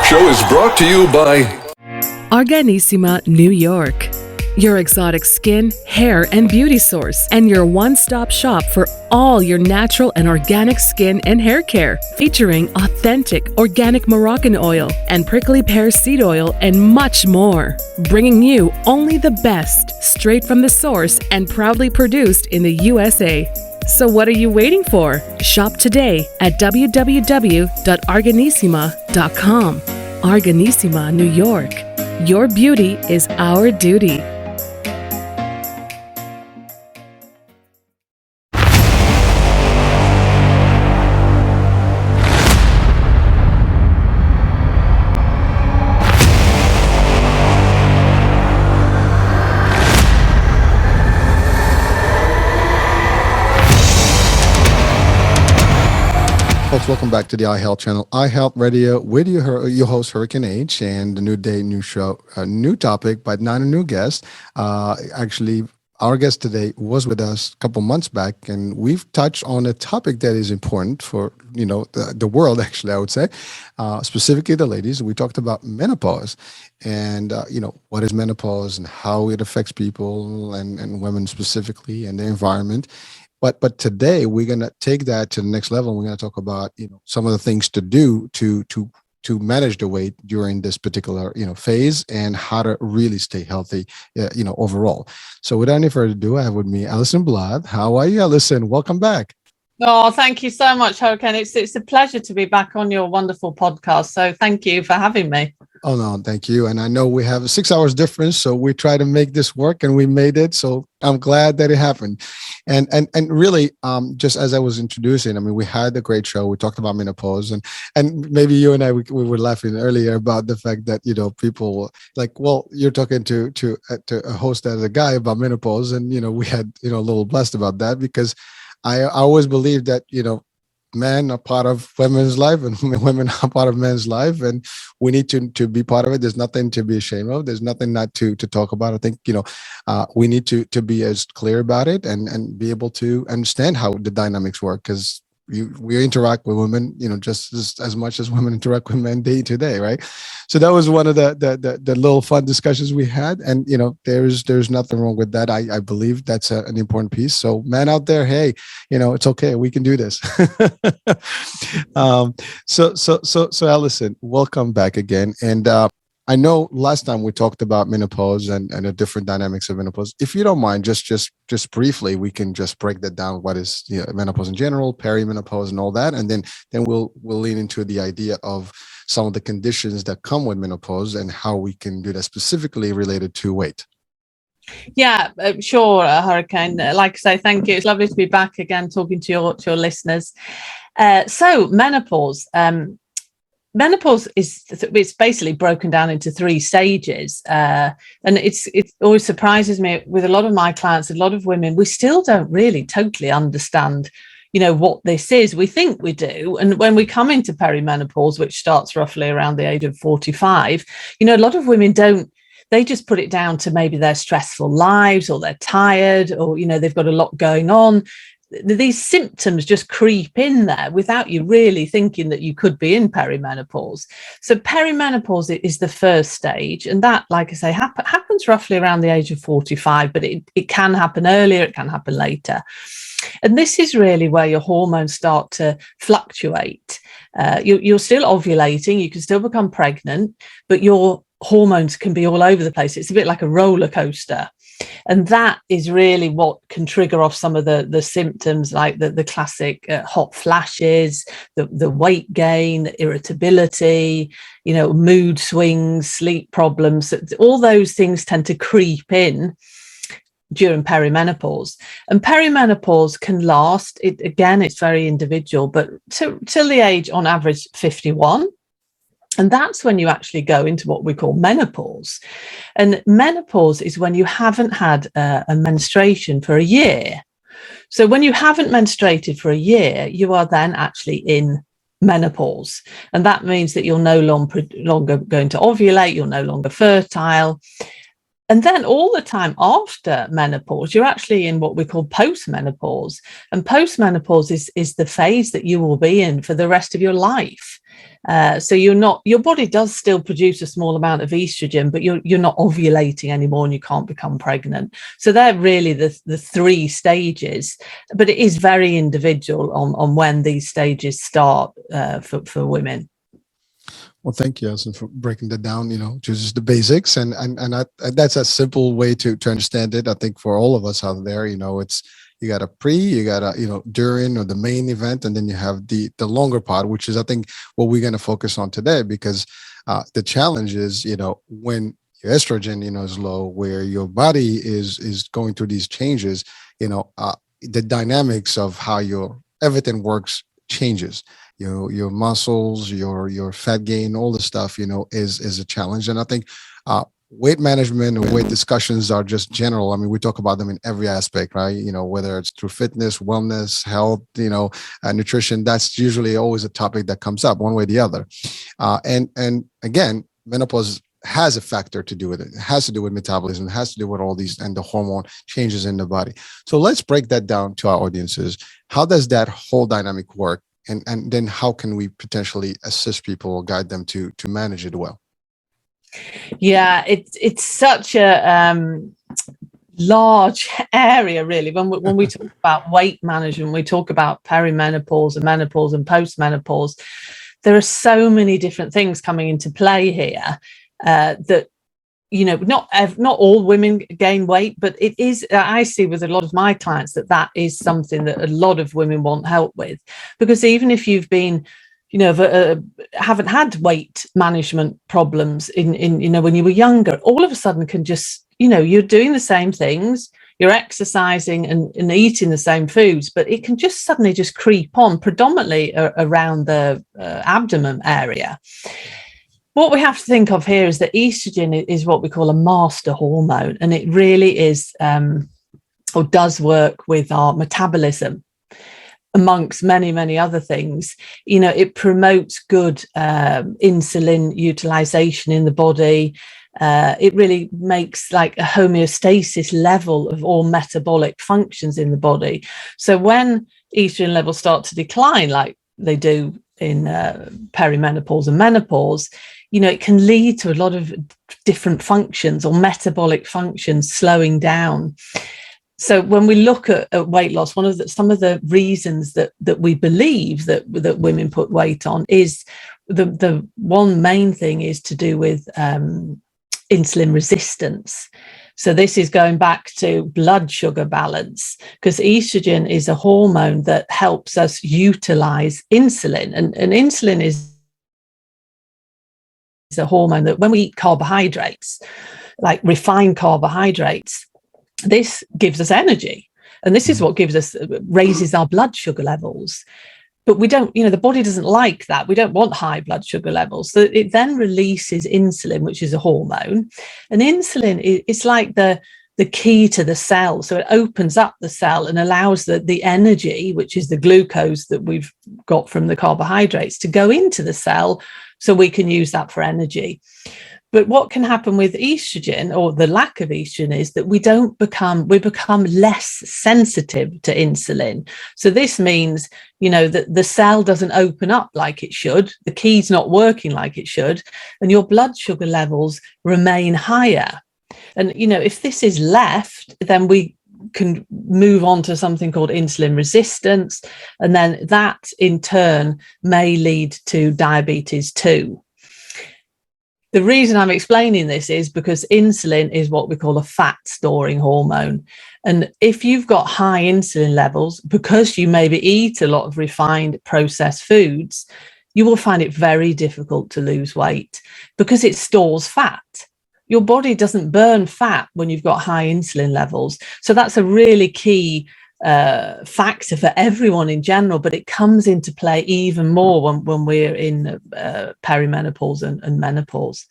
show is brought to you by Organissima, New York. Your exotic skin, hair, and beauty source, and your one-stop shop for all your natural and organic skin and hair care, featuring authentic organic Moroccan oil and prickly pear seed oil and much more. Bringing you only the best, straight from the source and proudly produced in the USA. So what are you waiting for? Shop today at www.organissima.com. Organissima, New York. Your beauty is our duty. Folks, welcome back to the iHealth channel, iHealth Radio, with your host, Hurricane H, and a new day, new show, a new topic, but not a new guest. Actually, our guest today was with us a couple months back, and we've touched on a topic that is important for, the world, actually, I would say, specifically the ladies. We talked about menopause and, what is menopause and how it affects people and women specifically and the environment. But today we're going to take that to the next level. We're going to talk about, some of the things to do to manage the weight during this particular, phase, and how to really stay healthy, overall. So without any further ado, I have with me Alison Bladh. How are you, Alison? Welcome back. Oh, thank you so much, Hurricane. It's a pleasure to be back on your wonderful podcast. So thank you for having me. Oh, no, thank you. And I know we have a 6 hours difference, so we try to make this work, and we made it. So I'm glad that it happened. And really, just as I was introducing, I mean, we had a great show. We talked about menopause, and maybe you and I, we were laughing earlier about the fact that, people like, well, you're talking to a host as a guy about menopause. And, we had, a little blessed about that, because I always believe that, men are part of women's life, and women are part of men's life, and we need to be part of it. There's nothing to be ashamed of. There's nothing not to talk about. I think, we need to be as clear about it and be able to understand how the dynamics work, because we interact with women, just as much as women interact with men day to day, right? So that was one of the little fun discussions we had, and there's nothing wrong with that. I believe that's an important piece. So, men out there, hey, it's okay, we can do this. So Alison, welcome back again, and I know last time we talked about menopause and the different dynamics of menopause. If you don't mind, just briefly, we can just break that down. What is menopause in general, perimenopause, and all that, and then we'll lean into the idea of some of the conditions that come with menopause and how we can do that specifically related to weight. Yeah, sure, Hurricane. Like I say, thank you. It's lovely to be back again, talking to your listeners. So menopause. Menopause it's basically broken down into 3 stages, and it always surprises me with a lot of my clients, a lot of women, we still don't really totally understand what this is. We think we do, and when we come into perimenopause, which starts roughly around the age of 45, a lot of women don't. They just put it down to maybe their stressful lives, or they're tired, or they've got a lot going on. These symptoms just creep in there without you really thinking that you could be in perimenopause. So perimenopause is the first stage, and that, like I say, happens roughly around the age of 45, but it can happen earlier, it can happen later. And this is really where your hormones start to fluctuate. You're still ovulating, you can still become pregnant, but your hormones can be all over the place. It's a bit like a roller coaster. And that is really what can trigger off some of the symptoms, like the classic hot flashes, the weight gain, the irritability, mood swings, sleep problems. All those things tend to creep in during perimenopause. And perimenopause can last, it's very individual, but till the age, on average, 51. And that's when you actually go into what we call menopause. And menopause is when you haven't had a menstruation for a year. So when you haven't menstruated for a year, you are then actually in menopause. And that means that you're no longer going to ovulate, you're no longer fertile. And then all the time after menopause, you're actually in what we call postmenopause. And postmenopause is the phase that you will be in for the rest of your life. So your body does still produce a small amount of estrogen, but you're not ovulating anymore and you can't become pregnant. So they're really the three stages, but it is very individual on when these stages start for women. Well, thank you, Alison, for breaking that down, just the basics. And that's a simple way to understand it. I think for all of us out there, it's, you got a pre, you got a, during, or the main event, and then you have the longer part, which is, I think, what we're going to focus on today, because the challenge is, when your estrogen, is low, where your body is going through these changes, the dynamics of how everything works changes. Your muscles, your fat gain, all the stuff, is a challenge. And I think weight management and weight discussions are just general. I mean, we talk about them in every aspect, right? Whether it's through fitness, wellness, health, nutrition, that's usually always a topic that comes up one way or the other. And again, menopause has a factor to do with it. It has to do with metabolism. It has to do with all these and the hormone changes in the body. So let's break that down to our audiences. How does that whole dynamic work? And then how can we potentially assist people or guide them to manage it well? Yeah, it's such a large area, really. When we talk about weight management, we talk about perimenopause and menopause and postmenopause. There are so many different things coming into play here that, not all women gain weight, but it is, I see with a lot of my clients that is something that a lot of women want help with, because even if you've been, haven't had weight management problems in when you were younger, all of a sudden can just, you're doing the same things, you're exercising and eating the same foods, but it can just suddenly just creep on, predominantly around the abdomen area. What we have to think of here is that estrogen is what we call a master hormone, and it really is or does work with our metabolism, amongst many, many other things. It promotes good insulin utilization in the body. It really makes like a homeostasis level of all metabolic functions in the body. So when estrogen levels start to decline, like they do in perimenopause and menopause, it can lead to a lot of different functions or metabolic functions slowing down. So when we look at weight loss, some of the reasons that we believe that women put weight on is the one main thing is to do with insulin resistance. So this is going back to blood sugar balance, because estrogen is a hormone that helps us utilize insulin, and insulin is a hormone that when we eat carbohydrates, like refined carbohydrates, this gives us energy, and this is what raises our blood sugar levels. But we don't, the body doesn't like that. We don't want high blood sugar levels. So it then releases insulin, which is a hormone. And insulin is like the key to the cell. So it opens up the cell and allows the energy, which is the glucose that we've got from the carbohydrates, to go into the cell so we can use that for energy. But what can happen with estrogen, or the lack of estrogen, is that we become less sensitive to insulin. So this means, that the cell doesn't open up like it should, the key's not working like it should, and your blood sugar levels remain higher. And, if this is left, then we can move on to something called insulin resistance. And then that in turn may lead to diabetes too. The reason I'm explaining this is because insulin is what we call a fat storing hormone. And if you've got high insulin levels, because you maybe eat a lot of refined processed foods, you will find it very difficult to lose weight because it stores fat. Your body doesn't burn fat when you've got high insulin levels. So that's a really key factor for everyone in general, but it comes into play even more when we're in perimenopause and menopause.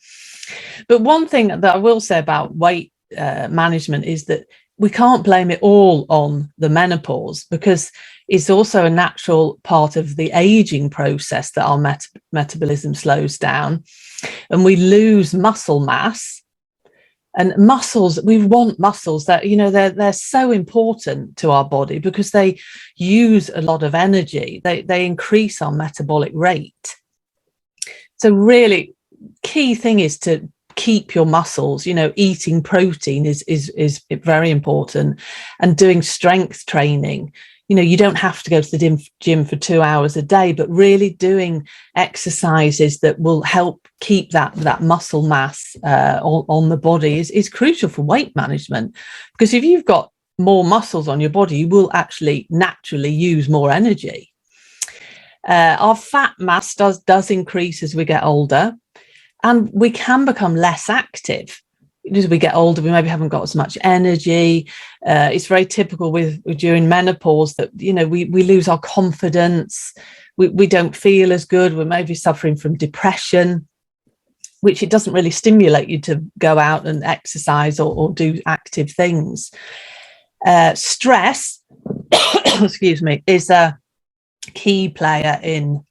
But one thing that I will say about weight management is that we can't blame it all on the menopause, because it's also a natural part of the aging process that our metabolism slows down and we lose muscle mass. And muscles, we want muscles that, they're so important to our body because they use a lot of energy. They increase our metabolic rate. So really key thing is to keep your muscles. Eating protein is very important, and doing strength training. You don't have to go to the gym for 2 hours a day, but really doing exercises that will help keep that muscle mass on the body is crucial for weight management. Because if you've got more muscles on your body, you will actually naturally use more energy. Our fat mass does increase as we get older, and we can become less active. As we get older, we maybe haven't got as much energy. It's very typical with during menopause that we lose our confidence. We don't feel as good. We're maybe suffering from depression, which it doesn't really stimulate you to go out and exercise or do active things. Stress, excuse me, is a key player in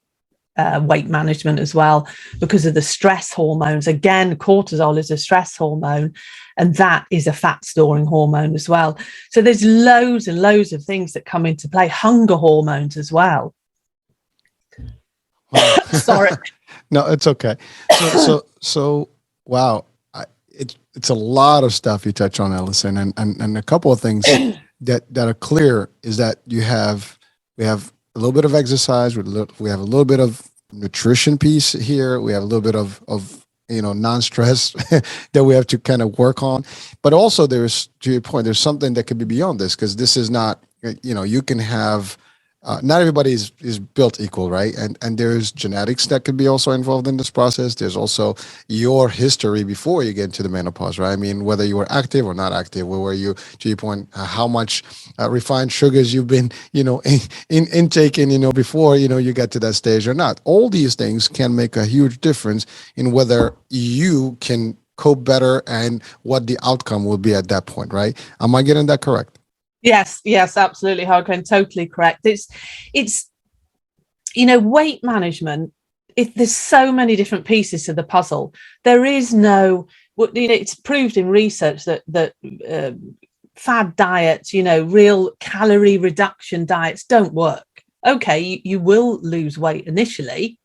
weight management as well, because of the stress hormones. Again, cortisol is a stress hormone, and that is a fat storing hormone as well. So there's loads and loads of things that come into play. Hunger hormones as well. Sorry. No, it's okay. So wow. It's a lot of stuff you touch on, Alison, and a couple of things that are clear is that we have a little bit of exercise. We have a little bit of nutrition piece here. We have a little bit of non-stress that we have to kind of work on. But also there's, to your point, there's something that could be beyond this, because this is not, you can have, not everybody is built equal, right? And there's genetics that could be also involved in this process. There's also your history before you get into the menopause, right? I mean, whether you were active or not active, where you, to your point, how much refined sugars you've been, intaking, before, you get to that stage or not. All these things can make a huge difference in whether you can cope better and what the outcome will be at that point, right? Am I getting that correct? Yes, absolutely, Harkin, totally correct. It's weight management. There's so many different pieces to the puzzle. There is no, it's proved in research that fad diets, real calorie reduction diets don't work. Okay, you will lose weight initially,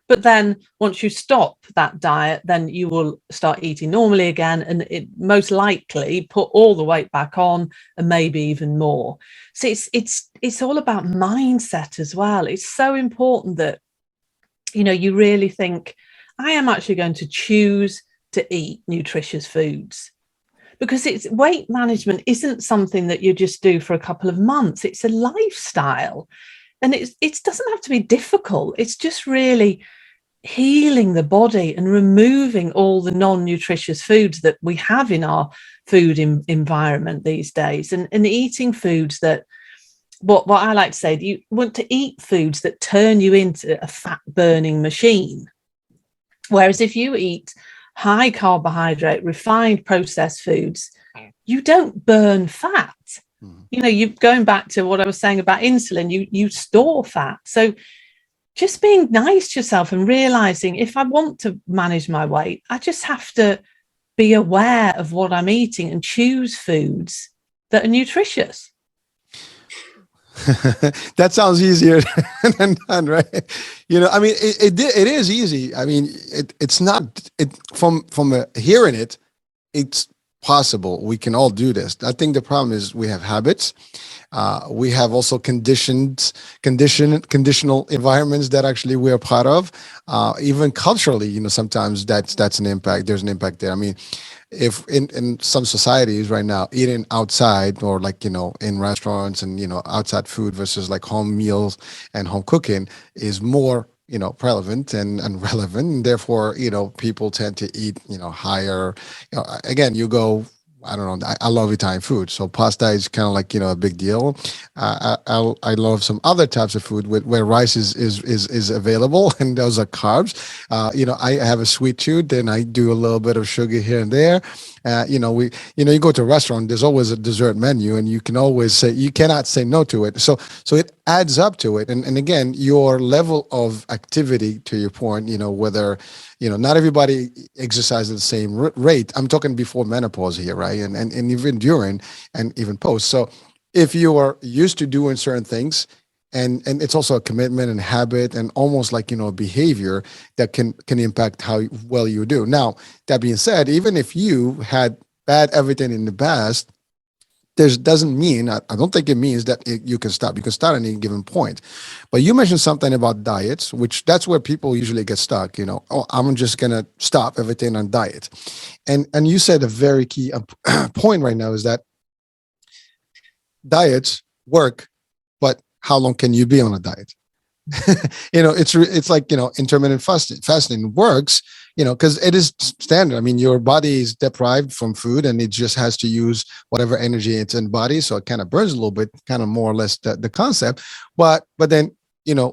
but then once you stop that diet, then you will start eating normally again, and it most likely put all the weight back on and maybe even more. So it's all about mindset as well. It's so important that, you really think, I am actually going to choose to eat nutritious foods. Because weight management isn't something that you just do for a couple of months. It's a lifestyle. And it doesn't have to be difficult. It's just really healing the body and removing all the non-nutritious foods that we have in our food environment these days, and eating foods that, what I like to say, you want to eat foods that turn you into a fat burning machine. Whereas if you eat high carbohydrate, refined processed foods, you don't burn fat. You going back to what I was saying about insulin, you store fat. So just being nice to yourself and realizing, if I want to manage my weight, I just have to be aware of what I'm eating and choose foods that are nutritious. That sounds easier than done, right? I mean, it is easy. I mean, it's not, from hearing it, it's possible. We can all do this. I think the problem is we have habits. We have also conditional environments that actually we're part of. Even culturally, sometimes that's an impact. There's an impact there. I mean, if in some societies right now, eating outside or in restaurants and, outside food versus like home meals and home cooking is more, relevant and relevant. And therefore, people tend to eat, higher, again, you go, I don't know. I love Italian food, so pasta is kind of like a big deal. I love some other types of food where rice is available, and those are carbs. I have a sweet tooth, then I do a little bit of sugar here and there. You go to a restaurant, there's always a dessert menu, and you cannot say no to it. So it adds up to it, and again, your level of activity, to your point, whether not everybody exercises at the same rate. I'm talking before menopause here, right? And even during and even post. So if you are used to doing certain things, and it's also a commitment and habit and almost like behavior that can impact how well you do. Now, that being said, even if you had bad everything in the past, there's doesn't mean I don't think it means that you can stop. You can start at any given point. But you mentioned something about diets, which that's where people usually get stuck. Oh, I'm just gonna stop everything on diet, and you said a very key point right now is that diets work, but how long can you be on a diet? It's like intermittent fasting works, because it is standard. I mean, your body is deprived from food and it just has to use whatever energy it's in the body, so it kind of burns a little bit, kind of more or less the concept. But then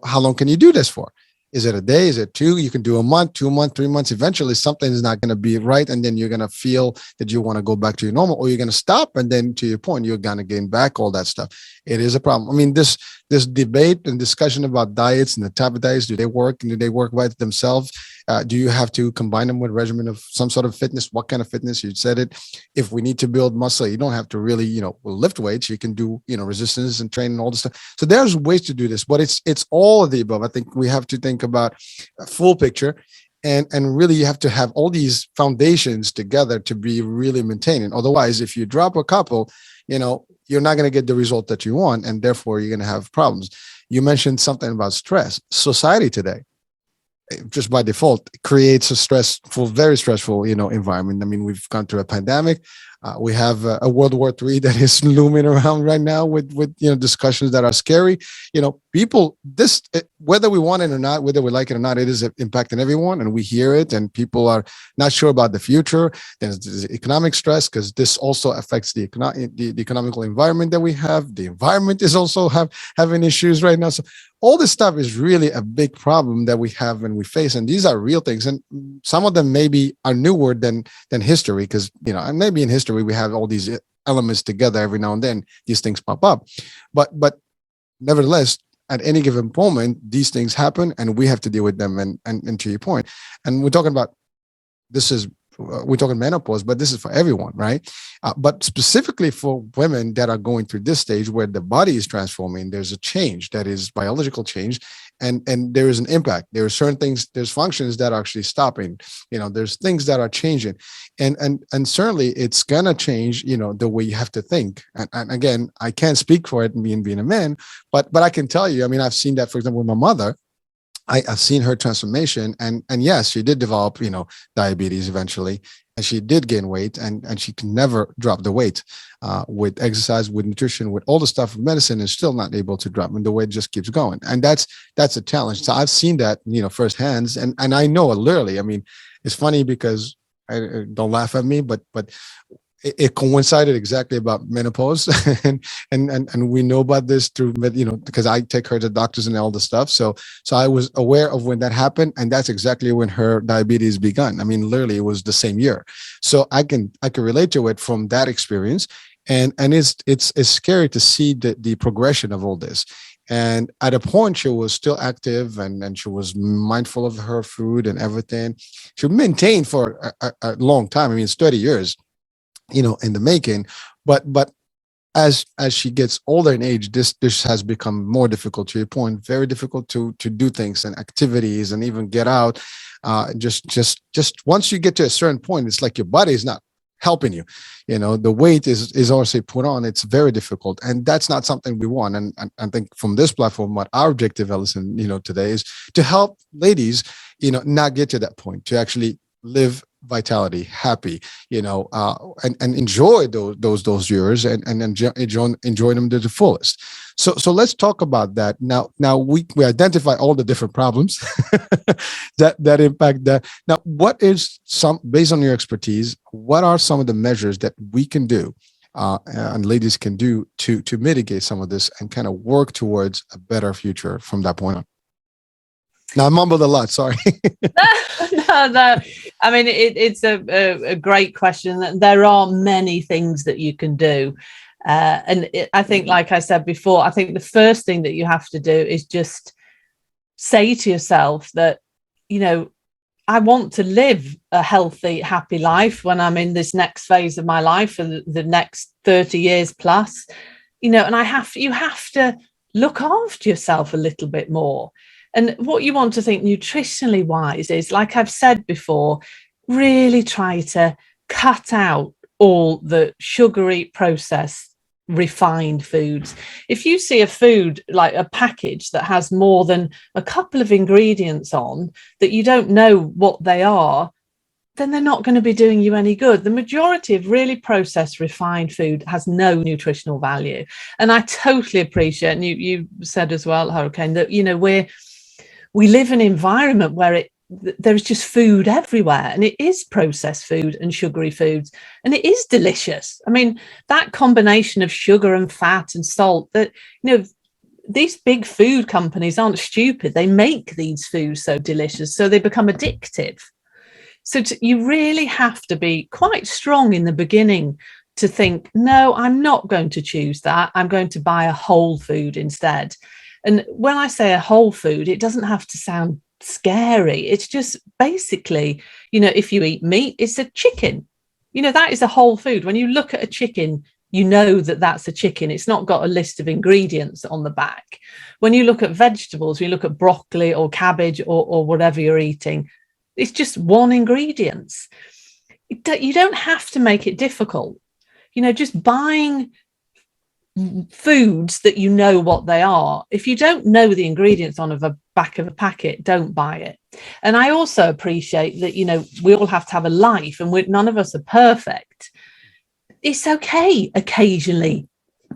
how long can you do this for? Is it a day? Is it two? You can do a month, 2 months, 3 months. Eventually, something is not going to be right, and then you're going to feel that you want to go back to your normal, or you're going to stop, and then to your point, you're going to gain back all that stuff. It is a problem. I mean, this debate and discussion about diets and the type of diets, do they work, and do they work by themselves? Do you have to combine them with a regimen of some sort of fitness? What kind of fitness? You said it. If we need to build muscle, you don't have to really, lift weights. You can do, resistance and training and all this stuff. So there's ways to do this, but it's all of the above. I think we have to think about a full picture, and really you have to have all these foundations together to be really maintaining. Otherwise, if you drop a couple, you're not going to get the result that you want, and therefore you're going to have problems. You mentioned something about stress. Society today, just by default, creates a very stressful, environment. I mean, we've gone through a pandemic. We have a World War III that is looming around right now with discussions that are scary. People, whether we want it or not, whether we like it or not, it is impacting everyone, and we hear it, and people are not sure about the future. There's economic stress, because this also affects the economical environment that we have. The environment is also having issues right now. So all this stuff is really a big problem that we have and we face, and these are real things. And some of them maybe are newer than history, because and maybe in history we have all these elements together. Every now and then these things pop up, but nevertheless, at any given moment, these things happen, and we have to deal with them. And to your point, and we're talking about we're talking menopause, but this is for everyone, right? But specifically for women that are going through this stage where the body is transforming, there's a change that is biological change, and there is an impact. There are certain things, there's functions that are actually stopping. There's things that are changing, and certainly it's gonna change. The way you have to think. And again, I can't speak for it being a man, but I can tell you. I mean, I've seen that, for example, with my mother. I've seen her transformation, and yes, she did develop, diabetes eventually, and she did gain weight, and she can never drop the weight with exercise, with nutrition, with all the stuff of medicine, is still not able to drop, and the weight just keeps going, and that's a challenge. So I've seen that, firsthand, and I know it literally. I mean, it's funny because don't laugh at me, but it coincided exactly about menopause, and we know about this through because I take her to doctors and all the stuff. So I was aware of when that happened, and that's exactly when her diabetes began. I mean, literally, it was the same year. So I can relate to it from that experience, and it's scary to see the progression of all this. And at a point, she was still active, and she was mindful of her food and everything. She maintained for a long time. I mean, it's 30 years. In the making, but as she gets older in age, this has become more difficult. To your point, very difficult to do things and activities and even get out. Just once you get to a certain point, it's like your body is not helping you. The weight is also put on. It's very difficult, and that's not something we want. And I think from this platform, what our objective, Alison, today is to help ladies, not get to that point, to actually live vitality, happy, and enjoy those years and enjoy them to the fullest. So let's talk about that now. Now we identify all the different problems that impact that. Now, what is based on your expertise, what are some of the measures that we can do and ladies can do to mitigate some of this and kind of work towards a better future from that point on? Now I mumbled a lot. Sorry. No. I mean, it's a great question. There are many things that you can do, I think, like I said before, I think the first thing that you have to do is just say to yourself that I want to live a healthy, happy life when I'm in this next phase of my life for the next 30 years plus, and you have to look after yourself a little bit more. And what you want to think nutritionally wise is, like I've said before, really try to cut out all the sugary, processed, refined foods. If you see a food, like a package that has more than a couple of ingredients on that you don't know what they are, then they're not going to be doing you any good. The majority of really processed, refined food has no nutritional value. And I totally appreciate, and you said as well, Hurricane, that we live in an environment where there's just food everywhere, and it is processed food and sugary foods, and it is delicious. I mean, that combination of sugar and fat and salt, that these big food companies aren't stupid. They make these foods so delicious, so they become addictive. So you really have to be quite strong in the beginning to think, no, I'm not going to choose that. I'm going to buy a whole food instead. And when I say a whole food, it doesn't have to sound scary. It's just basically, if you eat meat, it's a chicken. That is a whole food. When you look at a chicken, you know that that's a chicken. It's not got a list of ingredients on the back. When you look at vegetables, when you look at broccoli or cabbage or whatever you're eating, it's just one ingredient. You don't have to make it difficult. Just buying foods that you know what they are. If you don't know the ingredients on the back of a packet, don't buy it. And I also appreciate that we all have to have a life, and none of us are perfect. It's okay occasionally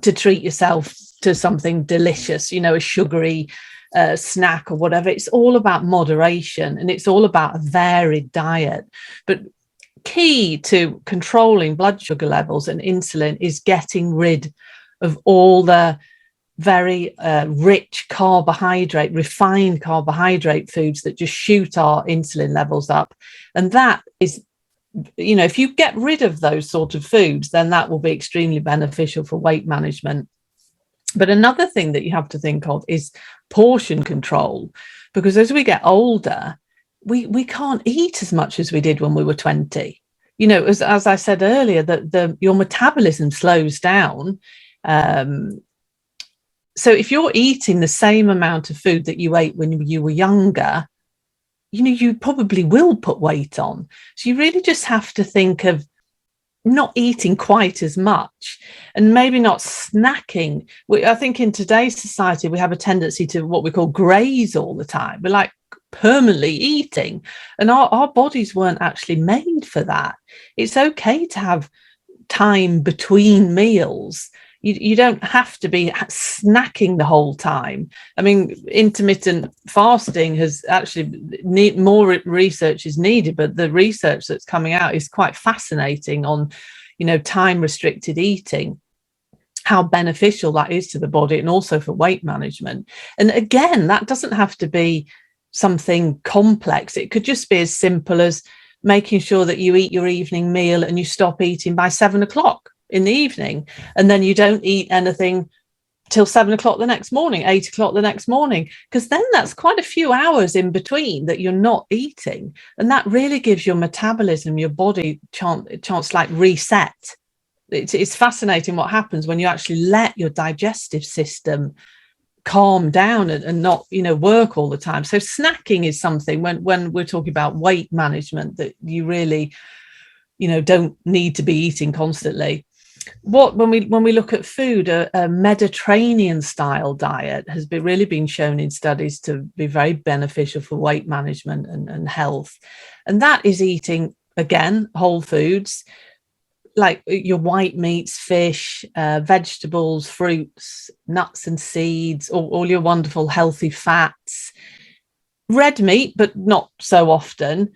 to treat yourself to something delicious, a sugary snack or whatever. It's all about moderation, and it's all about a varied diet. But key to controlling blood sugar levels and insulin is getting rid of all the very rich carbohydrate, refined carbohydrate foods that just shoot our insulin levels up. And that is, if you get rid of those sort of foods, then that will be extremely beneficial for weight management. But another thing that you have to think of is portion control, because as we get older, we can't eat as much as we did when we were 20. As I said earlier, that your metabolism slows down. So if you're eating the same amount of food that you ate when you were younger, you probably will put weight on. So you really just have to think of not eating quite as much, and maybe not snacking. I think in today's society, we have a tendency to what we call graze all the time. We're like permanently eating, and our bodies weren't actually made for that. It's okay to have time between meals. You don't have to be snacking the whole time. I mean, intermittent fasting has actually more research is needed, but the research that's coming out is quite fascinating on, time restricted eating, how beneficial that is to the body, and also for weight management. And again, that doesn't have to be something complex. It could just be as simple as making sure that you eat your evening meal and you stop eating by 7 o'clock in the evening, and then you don't eat anything till 7 o'clock the next morning, 8 o'clock the next morning, because then that's quite a few hours in between that you're not eating, and that really gives your metabolism, your body chance like reset. It's fascinating what happens when you actually let your digestive system calm down and not work all the time. So snacking is something when we're talking about weight management that you really don't need to be eating constantly. When we look at food, a Mediterranean style diet has really been shown in studies to be very beneficial for weight management and health. And that is eating, again, whole foods, like your white meats, fish, vegetables, fruits, nuts and seeds, all your wonderful healthy fats, red meat, but not so often.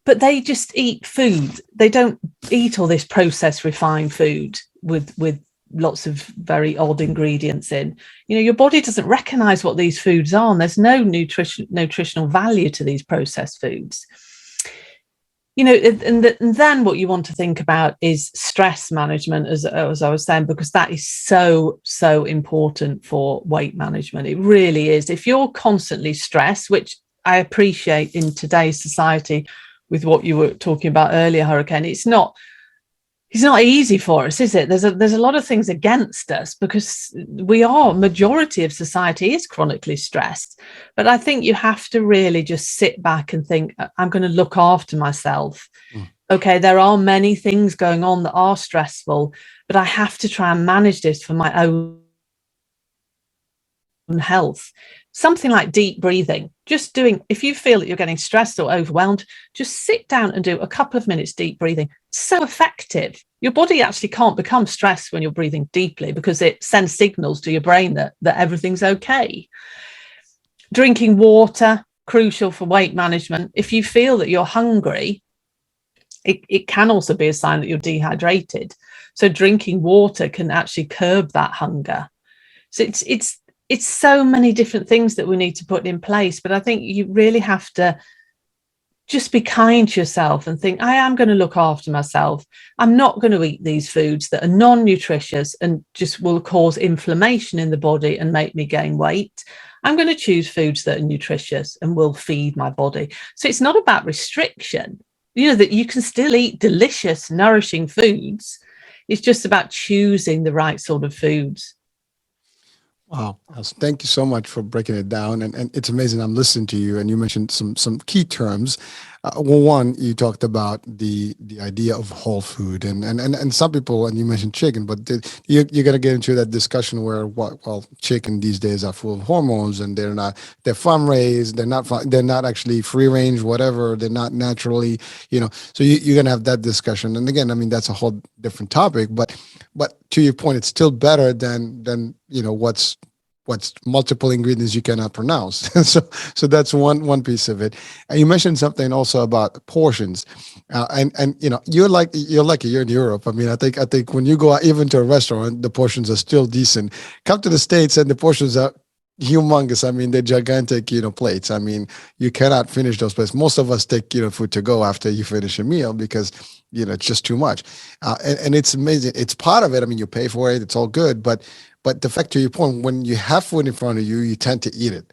But they just eat food. They don't eat all this processed refined food with lots of very odd ingredients in. Your body doesn't recognize what these foods are, and there's no nutritional value to these processed foods. And then what you want to think about is stress management, as I was saying, because that is so important for weight management. It really is. If you're constantly stressed, which I appreciate in today's society, with what you were talking about earlier, Hurricane, it's not easy for us, is it? There's a lot of things against us because majority of society is chronically stressed. But I think you have to really just sit back and think, I'm going to look after myself. Okay, there are many things going on that are stressful, but I have to try and manage this for my own health. Something like deep breathing, if you feel that you're getting stressed or overwhelmed, just sit down and do a couple of minutes deep breathing. So effective. Your body actually can't become stressed when you're breathing deeply because it sends signals to your brain that everything's okay. Drinking water, crucial for weight management. If you feel that you're hungry, it can also be a sign that you're dehydrated. So drinking water can actually curb that hunger. So it's so many different things that we need to put in place. But I think you really have to just be kind to yourself and think, I am going to look after myself. I'm not going to eat these foods that are non-nutritious and just will cause inflammation in the body and make me gain weight. I'm going to choose foods that are nutritious and will feed my body. So it's not about restriction, that you can still eat delicious, nourishing foods. It's just about choosing the right sort of foods. Wow. Thank you so much for breaking it down. And it's amazing. I'm listening to you and you mentioned some key terms. Well, one, you talked about the idea of whole food and some people, and you mentioned chicken, but you're going to get into that discussion where, chicken these days are full of hormones and they're farm raised. They're not actually free range, whatever. They're not naturally, so you're going to have that discussion. And again, I mean, that's a whole different topic, but to your point, it's still better than what's multiple ingredients you cannot pronounce. so that's one piece of it. And you mentioned something also about portions, and you're lucky you're in Europe. I mean, I think when you go out even to a restaurant, the portions are still decent. Come to the States and the portions are humongous. I mean, they're gigantic, plates. I mean, you cannot finish those plates. Most of us take, food to go after you finish a meal because, it's just too much. And it's amazing. It's part of it. I mean, you pay for it. It's all good. But the fact, to your point, when you have food in front of you, you tend to eat it.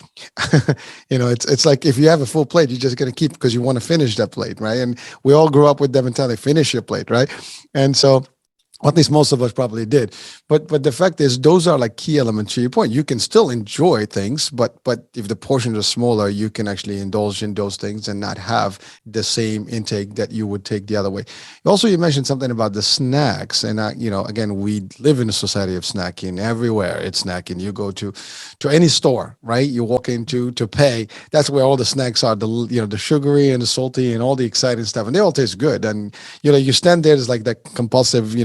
It's like if you have a full plate, you're just going to keep because you want to finish that plate, right? And we all grew up with them until they finish your plate, right? And so, at least most of us probably did. But the fact is, those are like key elements to your point. You can still enjoy things, but if the portions are smaller, you can actually indulge in those things and not have the same intake that you would take the other way. Also, you mentioned something about the snacks. And, again, we live in a society of snacking. Everywhere it's snacking. You go to any store, right? You walk into to pay. That's where all the snacks are, the sugary and the salty and all the exciting stuff. And they all taste good. And, you stand there, it's like that compulsive,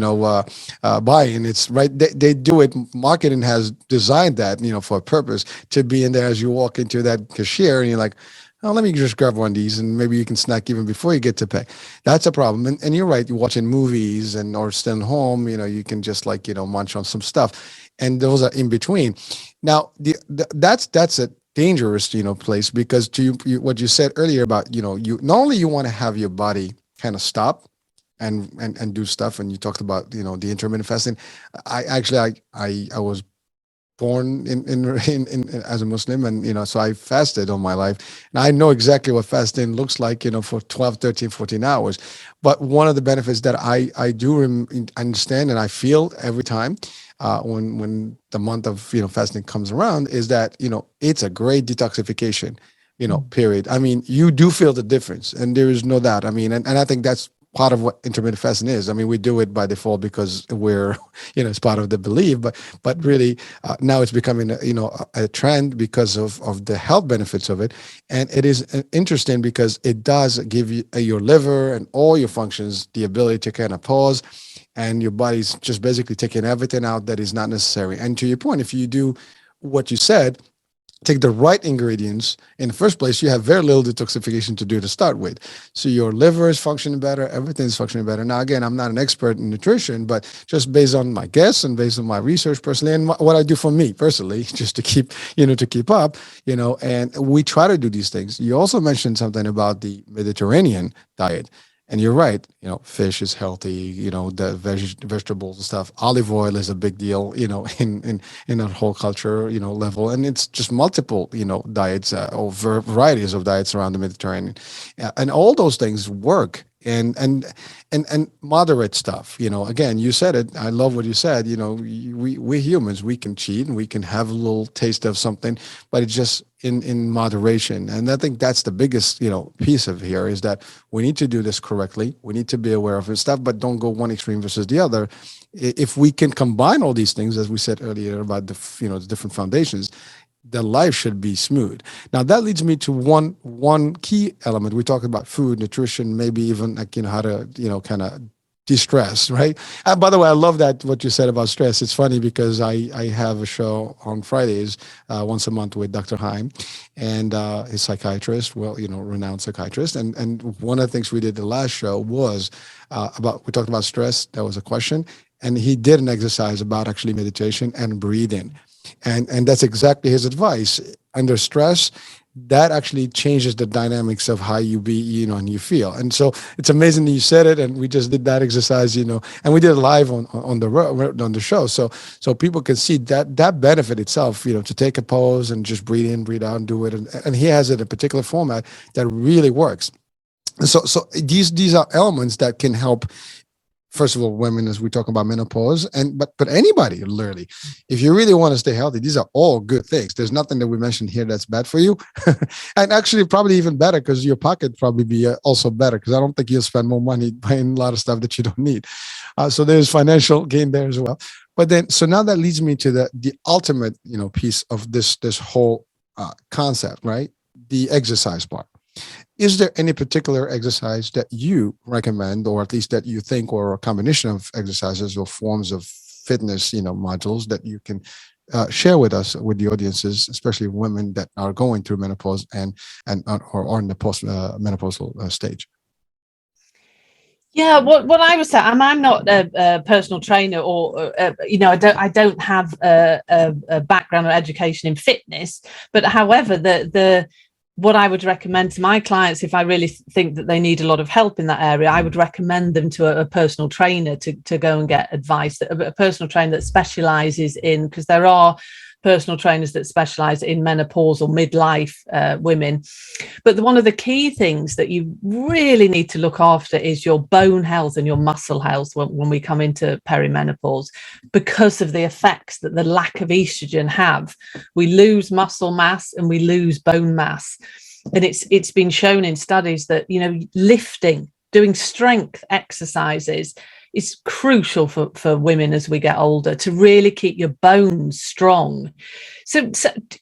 buying. It's right. They do it. Marketing has designed that, for a purpose to be in there as you walk into that cashier and you're like, oh, let me just grab one of these and maybe you can snack even before you get to pay. That's a problem. And you're right. You're watching movies or staying home, you can just munch on some stuff. And those are in between. Now, that's a dangerous, place because to you, what you said earlier about, you not only you want to have your body kind of stop and do stuff. And you talked about, the intermittent fasting. I was born in as a Muslim and, so I fasted all my life and I know exactly what fasting looks like, for 12, 13, 14 hours. But one of the benefits that I do understand and I feel every time when the month of, fasting comes around is that, it's a great detoxification, period. I mean, you do feel the difference and there is no doubt. I mean, and I think that's part of what intermittent fasting is. I mean, we do it by default because we're, it's part of the belief, but really now it's becoming, a trend because of the health benefits of it. And it is interesting because it does give you your liver and all your functions the ability to kind of pause, and your body's just basically taking everything out that is not necessary. And to your point, if you do what you said, take the right ingredients in the first place, you have very little detoxification to do to start with. So your liver is functioning better, everything is functioning better. Now, again, I'm not an expert in nutrition, but just based on my guess and based on my research personally and what I do for me personally, just to keep up, and we try to do these things. You also mentioned something about the Mediterranean diet. And you're right, fish is healthy, the vegetables and stuff. Olive oil is a big deal, in our whole culture, level. And it's just multiple, diets or varieties of diets around the Mediterranean. And all those things work. And moderate stuff, again, you said it. I love what you said. We humans, we can cheat and we can have a little taste of something, but it's just in moderation. And I think that's the biggest, piece of here, is that we need to do this correctly. We need to be aware of this stuff, but don't go one extreme versus the other. If we can combine all these things, as we said earlier about the different foundations, the life should be smooth. Now that leads me to one key element. We talked about food, nutrition, maybe even how to kind of de-stress, right? By the way, I love that what you said about stress. It's funny because I have a show on Fridays once a month with Dr. Heim, and his psychiatrist, renowned psychiatrist. And one of the things we did the last show was we talked about stress. That was a question, and he did an exercise about actually meditation and breathing. And that's exactly his advice. Under stress, that actually changes the dynamics of how you be, and you feel. And so it's amazing that you said it, and we just did that exercise, and we did it live on the show, so people can see that benefit itself, to take a pause and just breathe in, breathe out, and do it. And he has it in a particular format that really works. So these are elements that can help. First of all, women, as we talk about menopause, but anybody, literally, if you really want to stay healthy, these are all good things. There's nothing that we mentioned here that's bad for you, and actually probably even better, because your pocket probably be also better, because I don't think you'll spend more money buying a lot of stuff that you don't need. So there's financial gain there as well. But then, so now that leads me to the ultimate, piece of this whole concept, right? The exercise part. Is there any particular exercise that you recommend, or at least that you think, or a combination of exercises or forms of fitness, modules that you can share with us, with the audiences, especially women that are going through menopause or are in the post menopausal stage? Yeah, what I would say, I'm not a personal trainer, or I don't have a background or education in fitness. But however, what I would recommend to my clients, if I really think that they need a lot of help in that area, I would recommend them to a personal trainer to go and get advice, a personal trainer that specializes in, because there are personal trainers that specialize in menopausal midlife women. But one of the key things that you really need to look after is your bone health and your muscle health when we come into perimenopause, because of the effects that the lack of estrogen have. We lose muscle mass and we lose bone mass. And it's been shown in studies that, lifting, doing strength exercises is crucial for women as we get older, to really keep your bones strong. So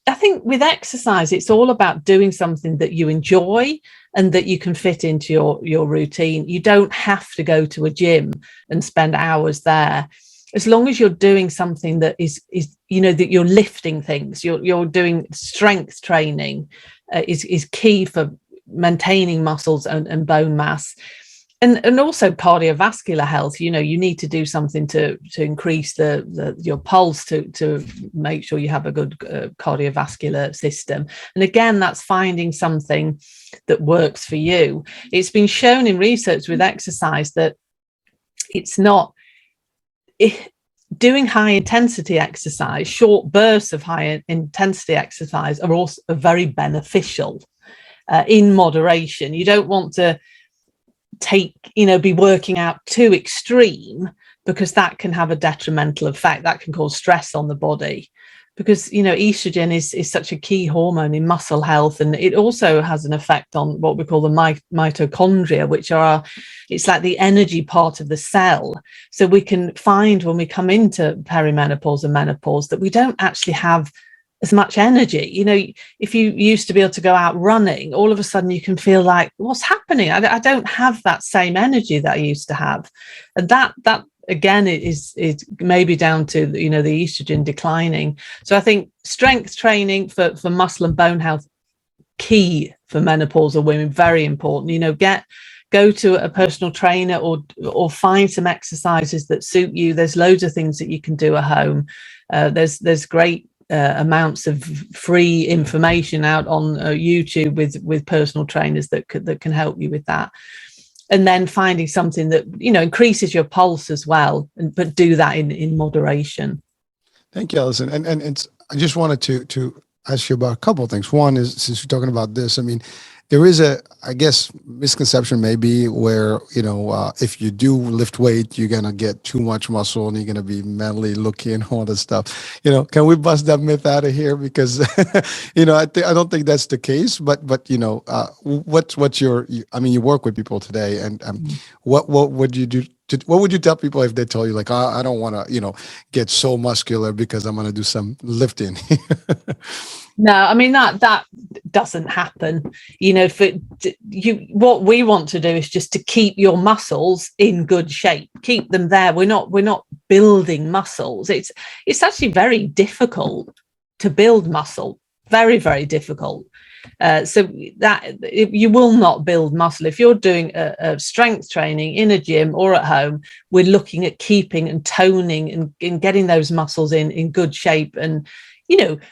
I think with exercise, it's all about doing something that you enjoy and that you can fit into your routine. You don't have to go to a gym and spend hours there. As long as you're doing something that is that you're lifting things, you're doing strength training, is key for maintaining muscles and bone mass. And also cardiovascular health. You need to do something to increase your pulse, to make sure you have a good cardiovascular system. And again, that's finding something that works for you. It's been shown in research with exercise that doing high intensity exercise, short bursts of high intensity exercise are also very beneficial in moderation. You don't want to be working out too extreme, because that can have a detrimental effect. That can cause stress on the body, because estrogen is such a key hormone in muscle health, and it also has an effect on what we call the mitochondria, which it's like the energy part of the cell. So we can find when we come into perimenopause and menopause that we don't actually have as much energy. If you used to be able to go out running, all of a sudden you can feel like, what's happening? I don't have that same energy that I used to have. And that again is maybe down to the estrogen declining. So I think strength training for muscle and bone health, key for menopausal women, very important. Go to a personal trainer or find some exercises that suit you. There's loads of things that you can do at home. There's great amounts of free information out on YouTube with personal trainers that can help you with that. and then finding something that, you know, increases your pulse as well, but do that in moderation. Thank you, Alison. And I just wanted to ask you about a couple of things. One is, since you're talking about this, I mean, there is I guess, misconception maybe where, if you do lift weight, you're going to get too much muscle and you're going to be manly looking and all this stuff. Can we bust that myth out of here? Because, I don't think that's the case, but what's you work with people today, and what would you do? What would you tell people if they tell you, like, I don't want to, get so muscular because I'm going to do some lifting? No, I mean, that doesn't happen. What we want to do is just to keep your muscles in good shape, keep them there. We're not building muscles. It's actually very difficult to build muscle, very, very difficult. So that you will not build muscle if you're doing a strength training in a gym or at home. We're looking at keeping and toning and getting those muscles in good shape. And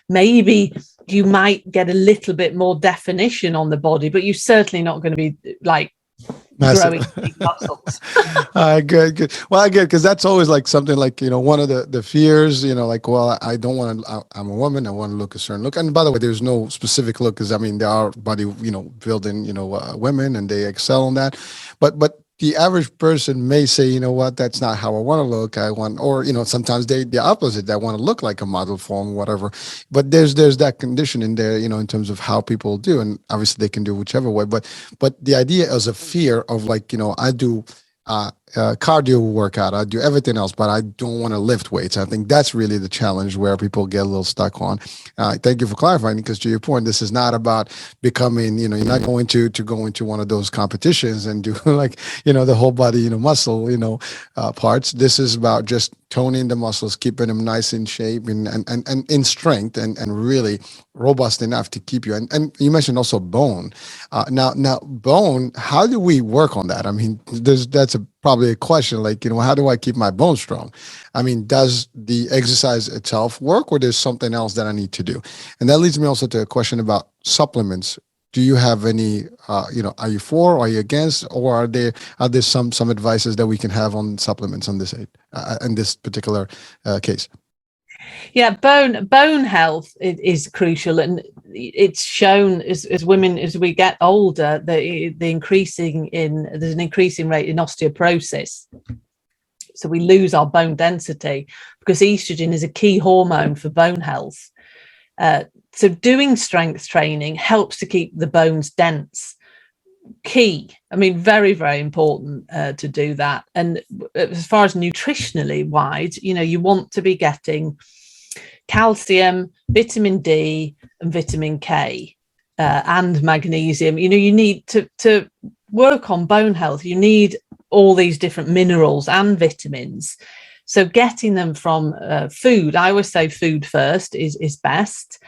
maybe you might get a little bit more definition on the body, but you're certainly not going to be like growing big muscles. Good. Well, I get, because that's always like something like, one of the fears, like, well, I don't want to, I'm a woman, I want to look a certain look. And by the way, there's no specific look, because there are body, building, women, and they excel in that. But the average person may say, what, that's not how I want to look. I want, or, sometimes the opposite, they want to look like a model form, whatever. But there's that condition in there, in terms of how people do. And obviously they can do whichever way. But the idea is a fear of, like, I do cardio workout, I do everything else, but I don't want to lift weights. I think that's really the challenge where people get a little stuck on. Thank you for clarifying, because to your point, this is not about becoming, you're not going to go into one of those competitions and do like, the whole body, muscle, parts. This is about just toning the muscles, keeping them nice in shape and in strength, and really robust enough to keep you. And you mentioned also bone. Now bone, how do we work on that? I mean, that's probably a question, like, how do I keep my bones strong? I mean, does the exercise itself work, or there's something else that I need to do? And that leads me also to a question about supplements. Do you have any, are you for, are you against, or are there some advices that we can have on supplements on this in this particular case? Yeah, bone health is crucial, and it's shown as women, as we get older, there's an increasing rate in osteoporosis. So we lose our bone density because estrogen is a key hormone for bone health. So doing strength training helps to keep the bones dense. Key. I mean, very, very important to do that. And as far as nutritionally wide, you want to be getting calcium, vitamin D, and vitamin K, and magnesium. You need to work on bone health. You need all these different minerals and vitamins. So getting them from food, I always say food first is best.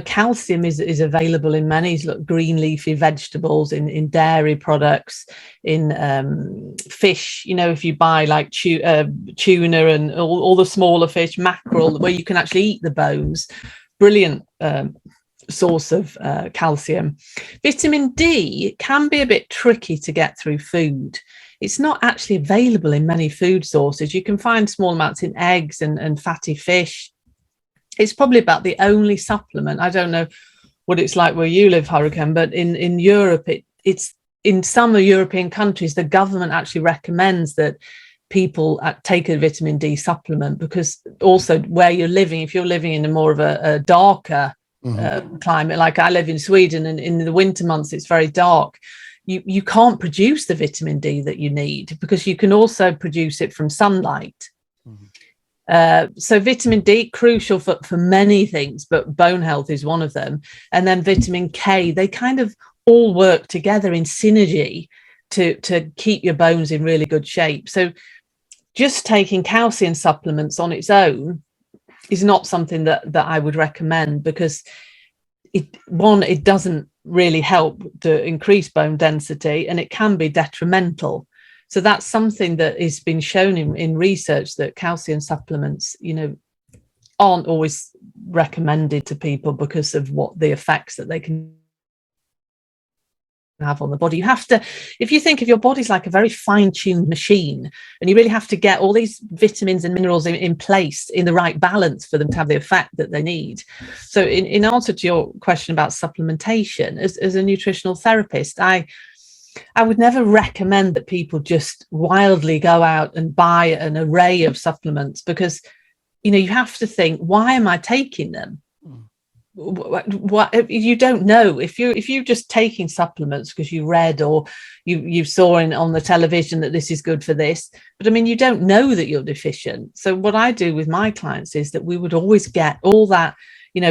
Calcium is available in many green leafy vegetables, in dairy products, in fish. If you buy like tuna and all the smaller fish, mackerel, where you can actually eat the bones, brilliant source of calcium. Vitamin D can be a bit tricky to get through food. It's not actually available in many food sources. You can find small amounts in eggs and fatty fish. It's probably about the only supplement. I don't know what it's like where you live, Hurricane, but in Europe, it's in some European countries, the government actually recommends that people take a vitamin D supplement, because also where you're living, if you're living in a more of a darker climate, like I live in Sweden, and in the winter months, it's very dark. You can't produce the vitamin D that you need, because you can also produce it from sunlight. So vitamin D, crucial for many things, but bone health is one of them. And then vitamin K, they kind of all work together in synergy to keep your bones in really good shape. So just taking calcium supplements on its own is not something that I would recommend, because it doesn't really help to increase bone density, and it can be detrimental. So that's something that has been shown in research, that calcium supplements, aren't always recommended to people because of what the effects that they can have on the body. You have to, if you think of your body's like a very fine-tuned machine, and you really have to get all these vitamins and minerals in place in the right balance for them to have the effect that they need. So in answer to your question about supplementation, as a nutritional therapist, I would never recommend that people just wildly go out and buy an array of supplements, because you have to think, why am I taking them? What you don't know, if you're just taking supplements because you read or you saw on the television that this is good for this, but I mean, you don't know that you're deficient. So what I do with my clients is that we would always get all that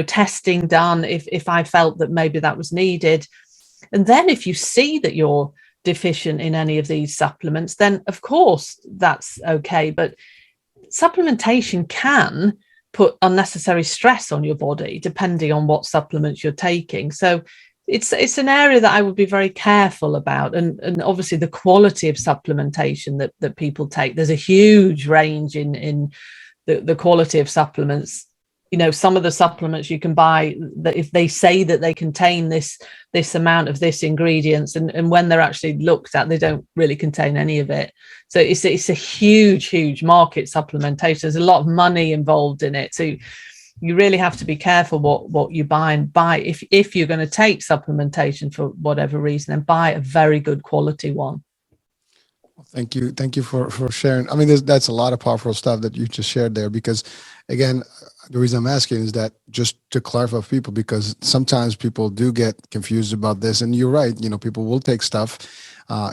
testing done if I felt that maybe that was needed. And then if you see that you're deficient in any of these supplements, then of course that's okay. But supplementation can put unnecessary stress on your body depending on what supplements you're taking. So it's an area that I would be very careful about, and obviously the quality of supplementation that people take. There's a huge range in the quality of supplements. Some of the supplements you can buy, that if they say that they contain this amount of this ingredients, and when they're actually looked at, they don't really contain any of it. So it's a huge market, supplementation. There's a lot of money involved in it. So you really have to be careful what you buy, and buy, if you're going to take supplementation for whatever reason, and buy a very good quality one. Thank you for sharing. I mean, that's a lot of powerful stuff that you just shared there, because again, the reason I'm asking is that just to clarify for people, because sometimes people do get confused about this, and you're right, people will take stuff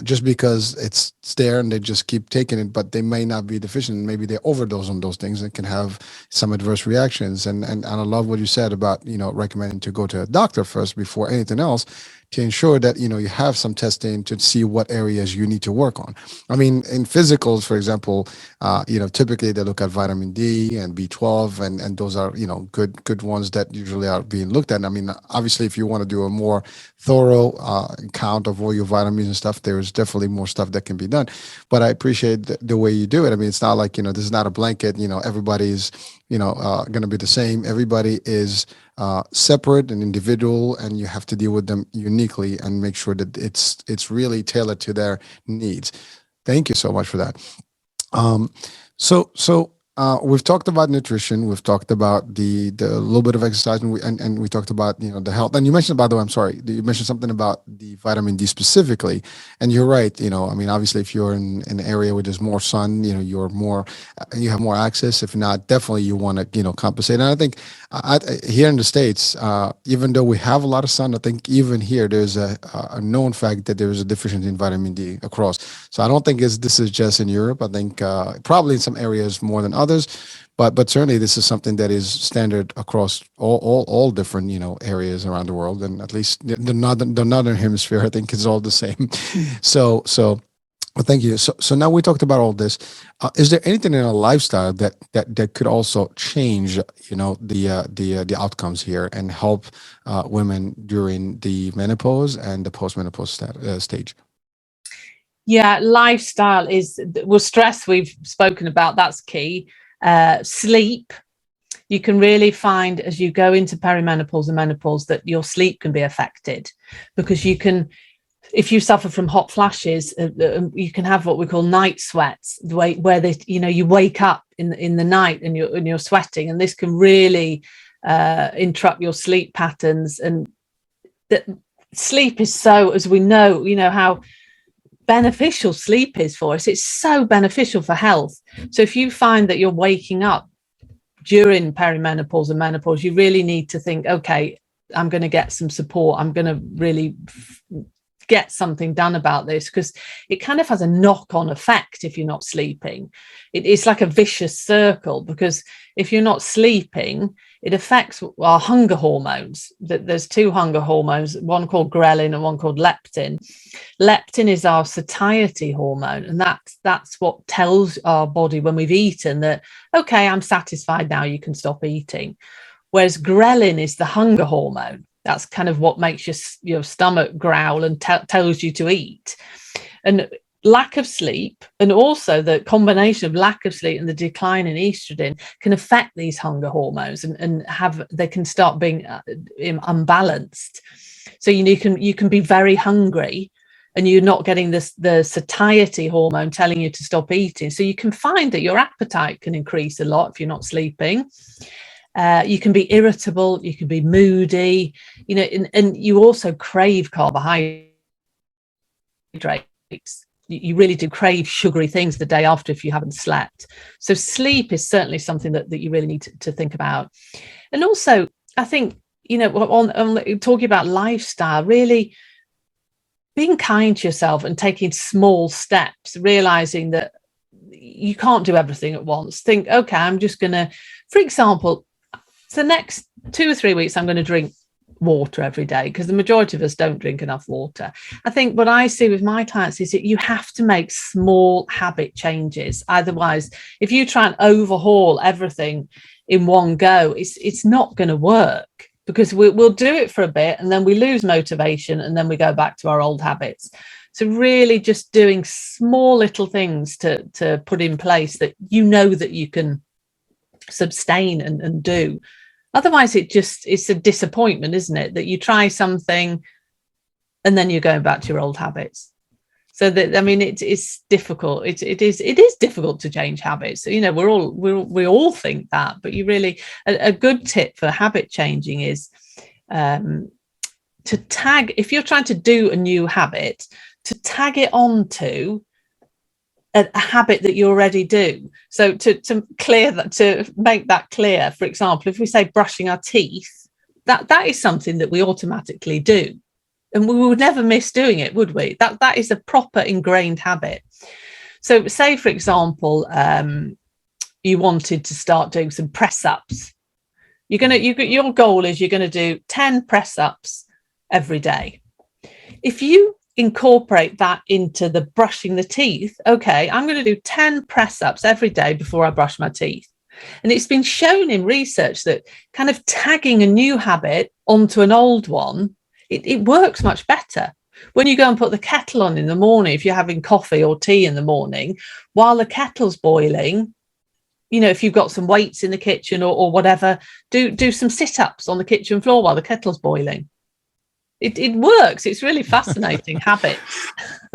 just because it's there and they just keep taking it, but they may not be deficient. Maybe they overdose on those things and can have some adverse reactions. And I love what you said about, recommending to go to a doctor first before anything else, to ensure that, you have some testing to see what areas you need to work on. I mean, in physicals, for example, typically they look at vitamin D and B12, and those are, good ones that usually are being looked at. I mean, obviously, if you want to do a more thorough count of all your vitamins and stuff, there's definitely more stuff that can be done. But I appreciate the way you do it. I mean, it's not like, this is not a blanket, everybody's, going to be the same. Everybody is separate and individual, and you have to deal with them uniquely and make sure that it's really tailored to their needs. Thank you so much for that. So we've talked about nutrition, we've talked about the little bit of exercise, and we talked about the health. And you mentioned, by the way, I'm sorry, you mentioned something about the vitamin D specifically, and you're right. I mean, obviously, if you're in an area where there's more sun, you have more access. If not, definitely you want to compensate. And I think here in the States, even though we have a lot of sun, I think even here there's a known fact that there is a deficiency in vitamin D across. So I don't think this is just in Europe. I think probably in some areas more than others, but certainly this is something that is standard across all different areas around the world, and at least the northern hemisphere, I think, is all the same. So well, thank you. So now we talked about all this. Is there anything in our lifestyle that could also change the outcomes here and help women during the menopause and the postmenopause stage? Yeah, lifestyle stress we've spoken about, that's key. Sleep, you can really find as you go into perimenopause and menopause that your sleep can be affected, because if you suffer from hot flashes, you can have what we call night sweats, where you wake up in the night and you're sweating, and this can really interrupt your sleep patterns. And sleep is so, as we know, how beneficial sleep is for us. It's so beneficial for health. So if you find that you're waking up during perimenopause and menopause, you really need to think, okay, I'm going to get some support. I'm going to really get something done about this, because it kind of has a knock-on effect if you're not sleeping. It's like a vicious circle, because if you're not sleeping, it affects our hunger hormones. There's two hunger hormones, one called ghrelin and one called leptin. Leptin is our satiety hormone, and that's what tells our body when we've eaten that, okay, I'm satisfied now, you can stop eating. Whereas ghrelin is the hunger hormone. That's kind of what makes your stomach growl and tells you to eat. And lack of sleep, and also the combination of lack of sleep and the decline in estrogen, can affect these hunger hormones, and they can start being unbalanced. So you can be very hungry and you're not getting the satiety hormone telling you to stop eating. So you can find that your appetite can increase a lot if you're not sleeping. You can be irritable, you can be moody, and you also crave carbohydrates. You really do crave sugary things the day after if you haven't slept. So sleep is certainly something that you really need to think about. And also, I think, on talking about lifestyle, really being kind to yourself and taking small steps, realizing that you can't do everything at once. Think, okay, I'm just going to, for example, for the next 2 or 3 weeks, I'm going to drink water every day, because the majority of us don't drink enough water. I think what I see with my clients is that you have to make small habit changes. Otherwise, if you try and overhaul everything in one go, it's not going to work, because we'll do it for a bit and then we lose motivation and then we go back to our old habits. So really just doing small little things to put in place that that you can sustain and do. Otherwise, it's a disappointment, isn't it? That you try something and then you're going back to your old habits. So that, I mean, it's difficult. It is difficult to change habits. We all think that, but you really, a good tip for habit changing is to tag, if you're trying to do a new habit, to tag it onto a habit that you already do. So to clear that, to make that clear, for example, if we say brushing our teeth, that is something that we automatically do. And we would never miss doing it, would we? That is a proper ingrained habit. So say, for example, you wanted to start doing some press ups. Your goal is you're going to do 10 press ups every day. If you incorporate that into the brushing the teeth, okay, I'm going to do 10 press ups every day before I brush my teeth. And it's been shown in research that kind of tagging a new habit onto an old one, it works much better. When you go and put the kettle on in the morning, if you're having coffee or tea in the morning, while the kettle's boiling, if you've got some weights in the kitchen or whatever, do some sit-ups on the kitchen floor while the kettle's boiling. It works. It's really fascinating habits.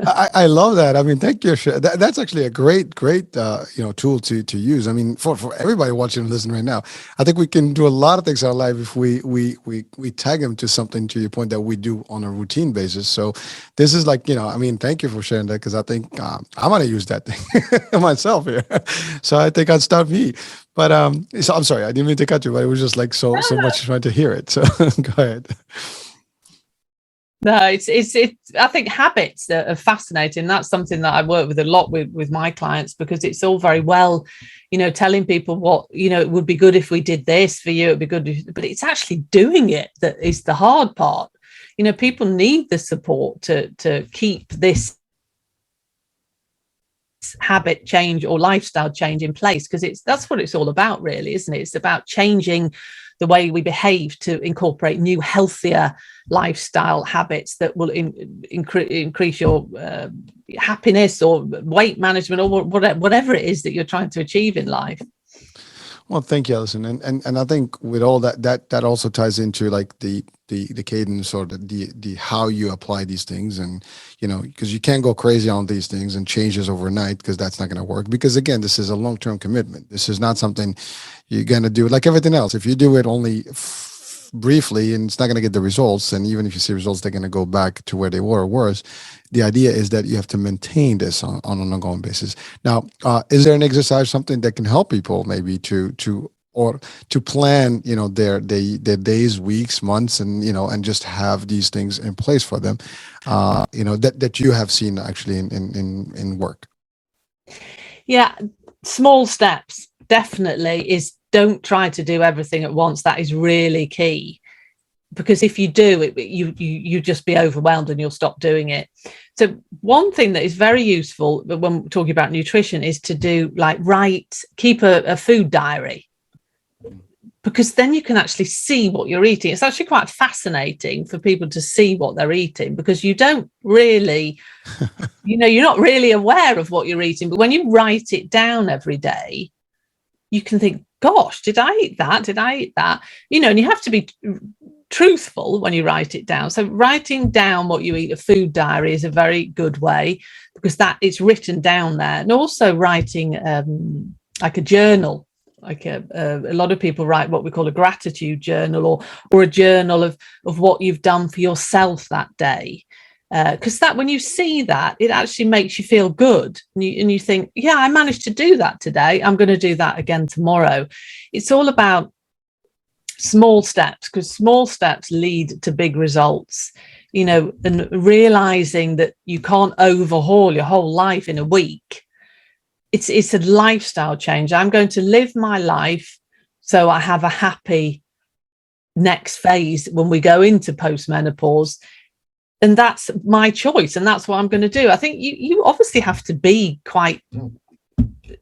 I love that. I mean, thank you. That's actually a great tool to use. I mean, for everybody watching and listening right now, I think we can do a lot of things in our life if we tag them to something, to your point, that we do on a routine basis. So this is like, I mean, thank you for sharing that, because I think I'm going to use that thing myself here. So I think I'd start me. But so I'm sorry, I didn't mean to cut you, but it was just like so much trying to hear it. So go ahead. No, it's I think habits are fascinating. That's something that I work with a lot with my clients, because it's all very well, telling people what, it would be good if we did this for you. It'd be good, but it's actually doing it that is the hard part. People need the support to keep this habit change or lifestyle change in place, because that's what it's all about, really, isn't it? It's about changing the way we behave to incorporate new, healthier lifestyle habits that will increase your happiness or weight management or whatever it is that you're trying to achieve in life. Well, thank you, Alison. And I think with all that also ties into like the cadence or the how you apply these things, and because you can't go crazy on these things and changes overnight, because that's not going to work. Because again, this is a long-term commitment. This is not something you're going to do like everything else. If you do it only briefly and it's not going to get the results, and even if you see results, they're going to go back to where they were or worse. The idea is that you have to maintain this on an ongoing basis. Now, is there an exercise, something that can help people maybe to plan, their days, weeks, months, and just have these things in place for them, that you have seen actually in work? Yeah, small steps definitely is. Don't try to do everything at once. That is really key, because if you do it, you just be overwhelmed and you'll stop doing it. So one thing that is very useful when we're talking about nutrition is to do keep a food diary, because then you can actually see what you're eating. It's actually quite fascinating for people to see what they're eating, because you don't really, you're not really aware of what you're eating. But when you write it down every day, you can think, gosh, did I eat that? Did I eat that? And you have to be truthful when you write it down. So writing down what you eat, a food diary, is a very good way, because that it's written down there. And also writing like a journal, like a lot of people write what we call a gratitude journal, or a journal of what you've done for yourself that day. Because that, when you see that, it actually makes you feel good, and you think, yeah, I managed to do that today, I'm going to do that again tomorrow. It's all about small steps, because small steps lead to big results, and realizing that you can't overhaul your whole life in a week. It's a lifestyle change. I'm going to live my life so I have a happy next phase when we go into postmenopause. And that's my choice, and that's what I'm going to do. I think you obviously have to be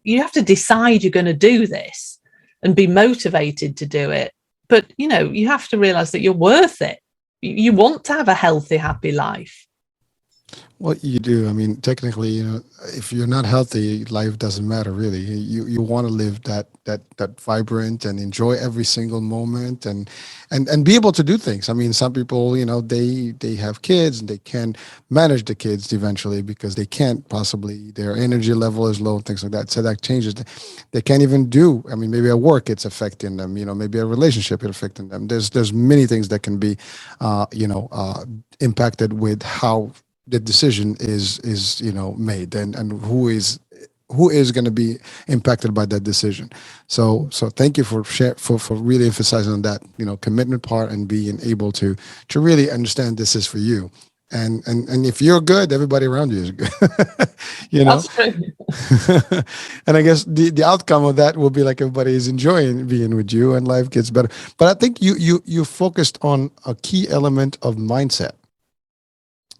you have to decide you're going to do this and be motivated to do it. But, you have to realize that you're worth it. You want to have a healthy, happy life. Well, you do. I mean, technically, if you're not healthy, life doesn't matter really. You want to live that vibrant and enjoy every single moment, and be able to do things. I mean, some people, they have kids and they can't manage the kids eventually because they can't possibly, their energy level is low and things like that. So that changes. They can't even do. I mean, maybe at work it's affecting them. Maybe a relationship is affecting them. There's many things that can be, impacted with how the decision is made, and who is going to be impacted by that decision. So thank you for really emphasizing on that commitment part, and being able to really understand this is for you, and if you're good, everybody around you is good. That's true. And I guess the outcome of that will be like everybody is enjoying being with you and life gets better. But I think you focused on a key element of mindset,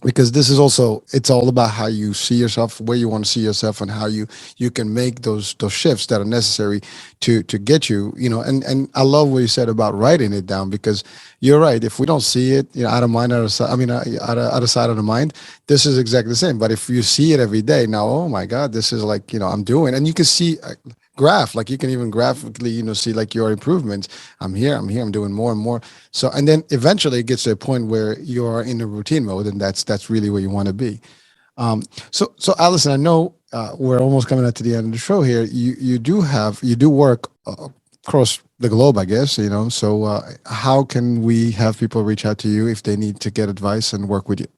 because this is also, it's all about how you see yourself, where you want to see yourself, and how you can make those shifts that are necessary to get you, and I love what you said about writing it down, because you're right. If we don't see it, out of mind, out of sight, out of sight, out of mind, this is exactly the same. But if you see it every day now, oh my God, this is like, I'm doing, and you can see graph, like you can even graphically, see like your improvements. I'm here, I'm doing more and more. So, and then eventually it gets to a point where you are in a routine mode, and that's really where you want to be. So Alison, I know we're almost coming up to the end of the show here. You do work across the globe, I guess, so how can we have people reach out to you if they need to get advice and work with you?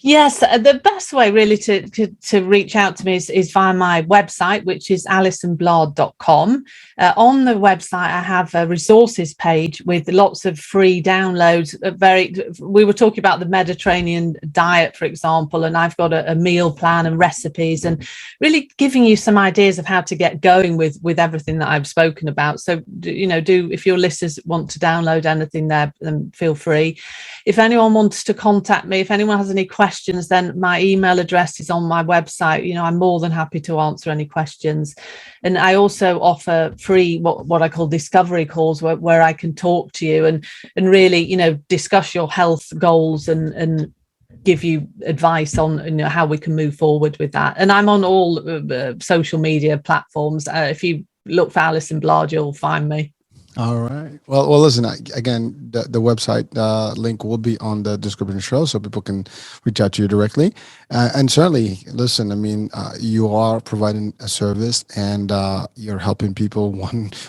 Yes, the best way really to reach out to me is via my website, which is alisonbladh.com. On the website, I have a resources page with lots of free downloads. We were talking about the Mediterranean diet, for example, and I've got a meal plan and recipes, and really giving you some ideas of how to get going with everything that I've spoken about. So, if your listeners want to download anything there, then feel free. If anyone wants to contact me, if anyone has any questions, then my email address is on my website. I'm more than happy to answer any questions. And I also offer free what I call discovery calls, where I can talk to you and really, discuss your health goals and give you advice on how we can move forward with that. And I'm on all social media platforms. If you look for Alison Bladh, you'll find me. All right. Well, listen, again, the website link will be on the description show, so people can reach out to you directly. And certainly, listen, I mean, you are providing a service, and you're helping people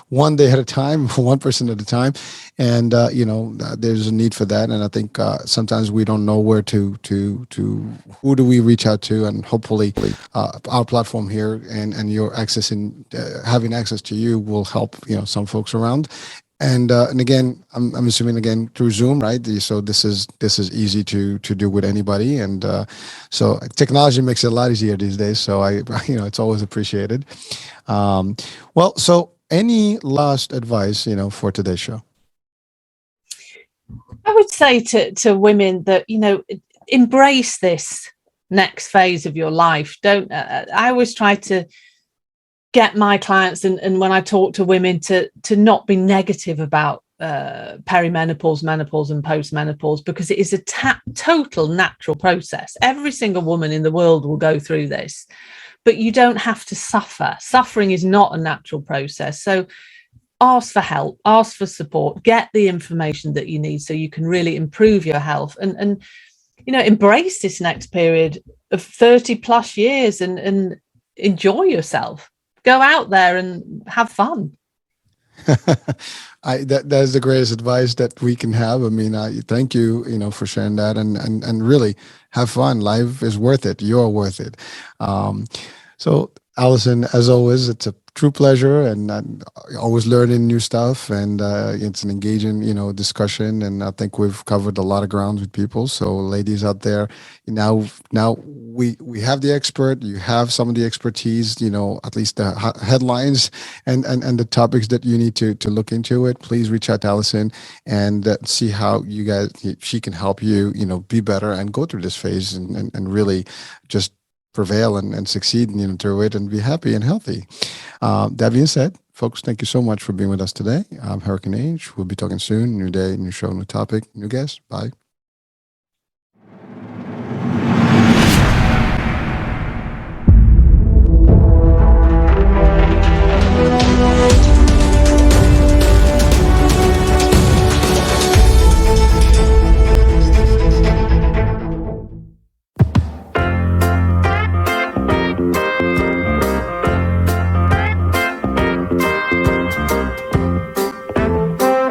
one day at a time, one person at a time. And, there's a need for that. And I think sometimes we don't know where to who do we reach out to, and hopefully our platform here and your having access to you will help, some folks around. And again, I'm assuming again through Zoom, right? So this is easy to do with anybody, and so technology makes it a lot easier these days. So it's always appreciated. So any last advice, for today's show? I would say to women that embrace this next phase of your life. Don't. I always try to get my clients and when I talk to women to not be negative about perimenopause, menopause and postmenopause, because it is a total natural process. Every single woman in the world will go through this, but you don't have to suffer. Suffering is not a natural process. So ask for help, ask for support, get the information that you need so you can really improve your health, and embrace this next period of 30 plus years and enjoy yourself. Go out there and have fun. That is the greatest advice that we can have. I mean, I thank you, for sharing that, and really have fun. Life is worth it. You're worth it. So, Alison, as always, it's a true pleasure, and I'm always learning new stuff, and it's an engaging, discussion. And I think we've covered a lot of ground with people. So, ladies out there, now we have the expert. You have some of the expertise, at least the headlines and the topics that you need to look into it. Please reach out to Alison and see how she can help you, be better and go through this phase and really just prevail and succeed through it and be happy and healthy. That being said, folks, thank you so much for being with us today. I'm Hurricane Age. We'll be talking soon. New day, new show, new topic, new guest. Bye.